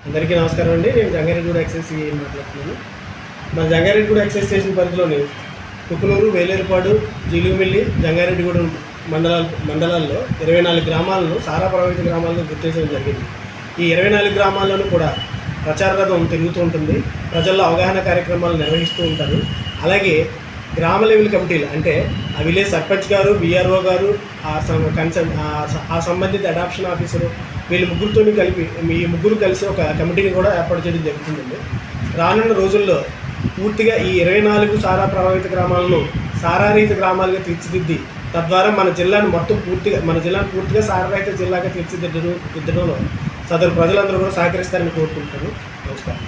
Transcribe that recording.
అందరికీ నమస్కారం అండి. నేను జంగారెడ్డిగూడ ఎక్సైజ్ మాట్లాడుతున్నాను. మన జంగారెడ్డిగూడ ఎక్సైజ్ స్టేషన్ పరిధిలోని కుకునూరు, వేలేరుపాడు, జీలుగుమిల్లి, జంగారెడ్డిగూడ మండలాల్లో 24 గ్రామాలను సారా ప్రభావిత గ్రామాలను గుర్తించడం జరిగింది. ఈ 24 గ్రామాల్లోనూ కూడా ప్రచార రథం తిరుగుతూ ఉంటుంది. ప్రజల్లో అవగాహన కార్యక్రమాలు నిర్వహిస్తూ ఉంటారు. అలాగే గ్రామ లెవెల్ కమిటీలు అంటే ఆ విలేజ్ సర్పంచ్ గారు, విఆర్ఓ గారు, ఆ సంబంధిత అడాప్షన్ ఆఫీసరు వీళ్ళు ముగ్గురు కలిసి ఒక కమిటీని కూడా ఏర్పాటు చేయడం జరుగుతుందండి. రానున్న రోజుల్లో పూర్తిగా ఈ 24 సారా ప్రభావిత గ్రామాలను సారారహిత గ్రామాలుగా తీర్చిదిద్ది తద్వారా మన జిల్లాను పూర్తిగా సారారహిత జిల్లాగా తీర్చిదిద్దడంలో సదరు ప్రజలందరూ కూడా సహకరిస్తారని కోరుకుంటున్నాను. నమస్కారం.